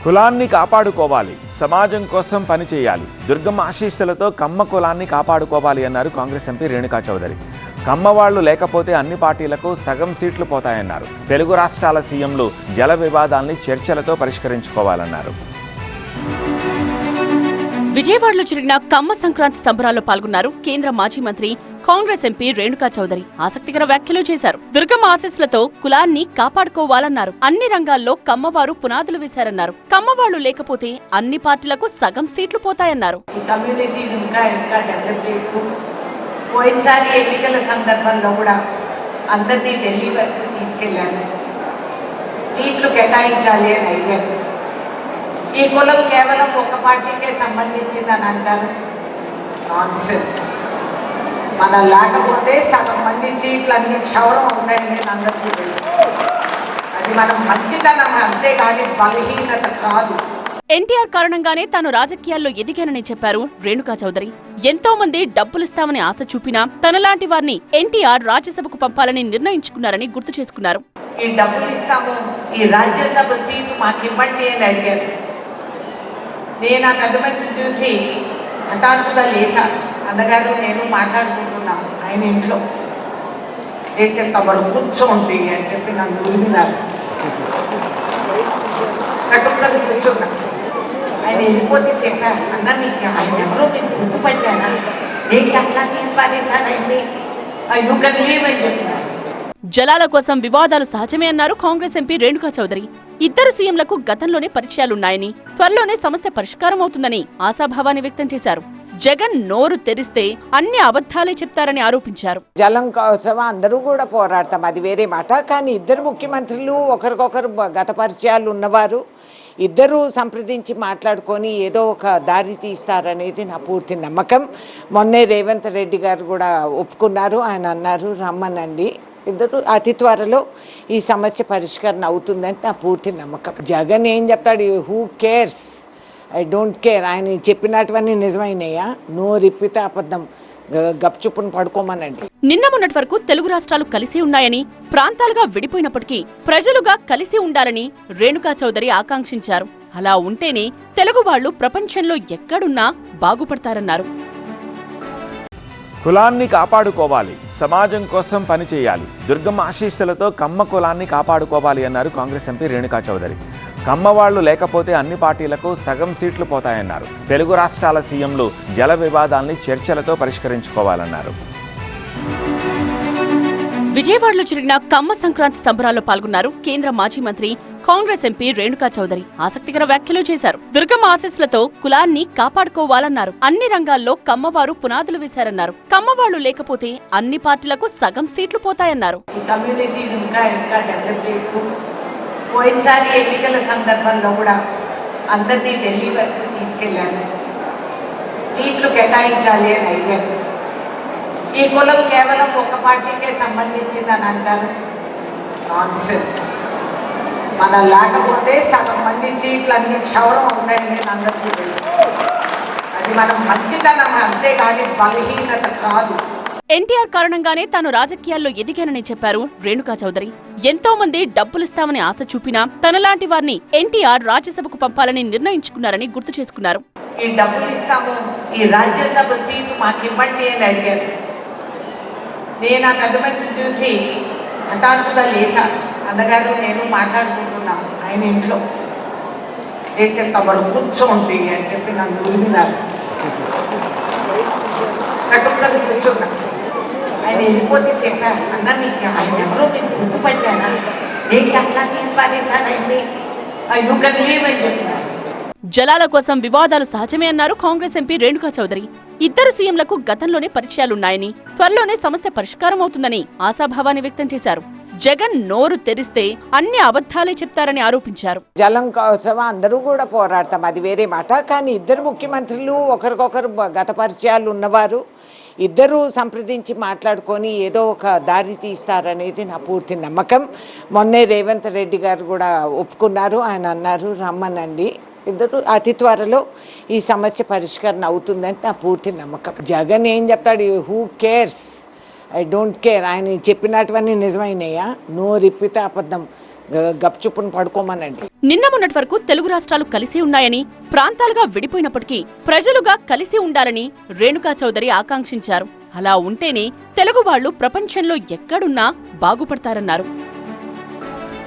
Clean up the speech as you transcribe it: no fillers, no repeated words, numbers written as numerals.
కులాన్ని కాపాడుకోవాలి, సమాజం కోసం పనిచేయాలి. దుర్గమ్మ ఆశీస్సులతో కమ్మ కులాన్ని కాపాడుకోవాలి అన్నారు కాంగ్రెస్ ఎంపీ రేణుకా చౌదరి. కమ్మవాళ్లు లేకపోతే అన్ని పార్టీలకు సగం సీట్లు పోతాయన్నారు. తెలుగు రాష్ట్రాల సీఎంలు జల వివాదాల్ని చర్చలతో పరిష్కరించుకోవాలన్నారు. విజయవాడలో జరిగిన కమ్మ సంక్రాంతి సంబరాల్లో పాల్గొన్నారు కేంద్ర మాజీ మంత్రి కాంగ్రెస్ ఎంపీ రేణుకా చౌదరి. ఆసక్తికర వ్యాఖ్యలు చేశారు. దుర్గమ్మ ఆశీస్సులతో కులాన్ని కాపాడుకోవాలన్నారు. అన్ని రంగాల్లో కమ్మవారు పునాదులు వేశారన్నారు. కమ్మవాళ్లు లేకపోతే అన్ని పార్టీలకు సగం సీట్లు పోతాయన్నారు. పోయినసారి ఎన్నికల సందర్భంలో కూడా అందరినీ ఢిల్లీ వరకు తీసుకెళ్లాను. సీట్లు కేటాయించాలి అని అడిగాను. ఈ కులం కేవలం ఒక పార్టీకే సంబంధించిందని అంటారు. నాన్సెన్స్. మనం లేకపోతే సగం మంది సీట్లు అన్ని క్షౌరం అవుతాయని అందరికీ తెలుసు. అది మనం మంచితనం అంతేగాని బలహీనత కాదు. ఎన్టీఆర్ కారణంగానే తాను రాజకీయాల్లో ఎదిగానని చెప్పారు రేణుకా చౌదరి. ఎంతో మంది డబ్బులిస్తామని ఆశ చూపినా తనలాంటి వారిని ఎన్టీఆర్ రాజ్యసభకు పంపాలని నిర్ణయించుకున్నారని గుర్తు చేసుకున్నారు. ఈ డబ్బులు ఇస్తాము, ఈ రాజ్యసభ సీటు మాకు ఇవ్వండి అని అడిగారు. నేను ఆ పెద్ద మనిషి చూసి హఠాత్తుగా లేసాను. అన్నగారు నేను మాట్లాడుకుంటున్నాము ఆయన ఇంట్లో. వేస్తే తమరు కూర్చోండి అని చెప్పి నన్ను ఊరినారు. కట్టుకుని కూర్చున్నా. ఆయన వెళ్ళిపోతే చెప్పారు, అన్న మీకు ఆయన ఎవరో మీరు గుర్తుపట్టారా? ఏంటి అట్లా తీసి పారేశారైంది, యూ కెన్ లీవ్ అని చెప్పినారు. జలాల కోసం వివాదాలు సహజమే అన్నారు కాంగ్రెస్ ఎంపీ రేణుకా చౌదరి. ఇద్దరు సీఎంలకు గతంలోనే పరిచయాలున్నాయని, త్వరలోనే సమస్య పరిష్కారం అవుతుందని ఆశాభావాన్ని వ్యక్తం చేశారు. జగన్ నోరు తెరిస్తే అన్ని అబద్ధాలే చెప్తారని ఆరోపించారు. జలం కోసం అందరూ కూడా పోరాడతాం, అది వేరే మాట. కానీ ఇద్దరు ముఖ్యమంత్రులు ఒకరికొకరు గత పరిచయాలు ఉన్నవారు. ఇద్దరూ సంప్రదించి మాట్లాడుకొని ఏదో ఒక దారి తీస్తారనేది నా పూర్తి నమ్మకం. మొన్నే రేవంత్ రెడ్డి గారు కూడా ఒప్పుకున్నారు. ఆయన అన్నారు రమ్మనండి. ఇద్దరు అతి త్వరలో ఈ సమస్య పరిష్కరణ అవుతుందని నా పూర్తి నమ్మకం. జగన్ ఏం చెప్తాడు? Who cares, I don't care. ఆయన చెప్పినటువన్నీ నిజమైనయా? నోరిప్పితే అబద్ధం, గప్చుప్పును పడుకోమనండి. నిన్న మొన్నటి వరకు తెలుగు రాష్ట్రాలు కలిసి ఉన్నాయని, ప్రాంతాలుగా విడిపోయినప్పటికీ ప్రజలుగా కలిసి ఉండాలని రేణుకా చౌదరి ఆకాంక్షించారు. అలా ఉంటేనే తెలుగు వాళ్లు ప్రపంచంలో ఎక్కడున్నా బాగుపడతారన్నారు. కులాన్ని కాపాడుకోవాలి, సమాజం కోసం పనిచేయాలి. దుర్గమ్మ ఆశీస్సులతో కమ్మ కులాన్ని కాపాడుకోవాలి అన్నారు కాంగ్రెస్ ఎంపీ రేణుకా చౌదరి. కమ్మవాళ్లు లేకపోతే అన్ని పార్టీలకు సగం సీట్లు పోతాయన్నారు. తెలుగు రాష్ట్రాల సీఎంలు జల వివాదాల్ని చర్చలతో పరిష్కరించుకోవాలన్నారు. విజయవాడలో జరిగిన కమ్మ సంక్రాంతి సంబరాల్లో పాల్గొన్నారు కేంద్ర మాజీ మంత్రి కాంగ్రెస్ ఎంపీ రేణుకా చౌదరి. ఆసక్తికర వ్యాఖ్యలు చేశారు. దుర్గమ్మ ఆశీస్సులతో కులాన్ని కాపాడుకోవాలన్నారు. అన్ని రంగాల్లో కమ్మవారు పునాదులు వేశారన్నారు. కమ్మవాళ్లు లేకపోతే అన్ని పార్టీలకు సగం సీట్లు పోతాయన్నారు. పోయినసారి ఎన్నికల సందర్భంలో కూడా అందరినీ ఢిల్లీ వరకు తీసుకెళ్లాను. సీట్లు కేటాయించాలి అని అడిగాను. ఈ కులం కేవలం ఒక పార్టీకే సంబంధించిందని అంటారు. నాన్సెన్స్. మనం లేకపోతే సగం మంది సీట్లు అన్ని క్షౌరం అవుతాయని అందరికీ తెలుసు. అది మనం మంచితనం అంతేగాని బలహీనత కాదు. ఎన్టీఆర్ కారణంగానే తాను రాజకీయాల్లో ఎదిగానని చెప్పారు రేణుకా చౌదరి. ఎంతో మంది డబ్బులిస్తామని ఆశ చూపినా తనలాంటి వారిని ఎన్టీఆర్ రాజ్యసభకు పంపాలని నిర్ణయించుకున్నారని గుర్తు చేసుకున్నారు. ఈ డబ్బులు ఇస్తాము, ఈ రాజ్యసభ సీటు మాకు ఇవ్వండి అని అడిగారు. నేను ఆ పెద్ద మనిషి చూసి హఠాత్తుగా లేసాను. అన్నగారు నేను మాట్లాడుకుంటున్నాము ఆయన ఇంట్లో. వేస్తే తమరు కూర్చోండి అని చెప్పి నన్ను ఊరినారు. కట్టుకుని కూర్చున్నా. ఆయన వెళ్ళిపోతే చెప్పారు, అన్న మీకు ఆయన ఎవరో మీరు గుర్తుపట్టారా? ఏంటి అట్లా తీసి పారేశారైంది, యూ కెన్ లీవ్ అని చెప్పినారు. జలాల కోసం వివాదాలు సహజమే అన్నారు కాంగ్రెస్ ఎంపీ రేణుకా చౌదరి. ఇద్దరు సీఎంలకు గతంలోనే పరిచయాలున్నాయని, త్వరలోనే సమస్య పరిష్కారం అవుతుందని ఆశాభావాన్ని వ్యక్తం చేశారు. జగన్ నోరు తెరిస్తే అన్ని అబద్ధాలే చెప్తారని ఆరోపించారు. జలం కోసం అందరూ కూడా పోరాడతాం, అది వేరే మాట. కానీ ఇద్దరు ముఖ్యమంత్రులు ఒకరికొకరు గత పరిచయాలు ఉన్నవారు. ఇద్దరూ సంప్రదించి మాట్లాడుకొని ఏదో ఒక దారి తీస్తారనేది నా పూర్తి నమ్మకం. మొన్నే రేవంత్ రెడ్డి గారు కూడా ఒప్పుకున్నారు. ఆయన అన్నారు రమ్మనండి. ఇద్దరు అతి త్వరలో ఈ సమస్య పరిష్కరణ అవుతుందని నా పూర్తి నమ్మకం. జగన్ ఏం చెప్తాడు? Who cares, I don't care. ఆయన చెప్పినటువన్నీ నిజమైనయా? నోరిప్పితే అబద్ధం, గప్చుప్పును పడుకోమనండి. నిన్న మొన్నటి వరకు తెలుగు రాష్ట్రాలు కలిసి ఉన్నాయని, ప్రాంతాలుగా విడిపోయినప్పటికీ ప్రజలుగా కలిసి ఉండాలని రేణుకా చౌదరి ఆకాంక్షించారు. అలా ఉంటేనే తెలుగు వాళ్లు ప్రపంచంలో ఎక్కడున్నా బాగుపడతారన్నారు.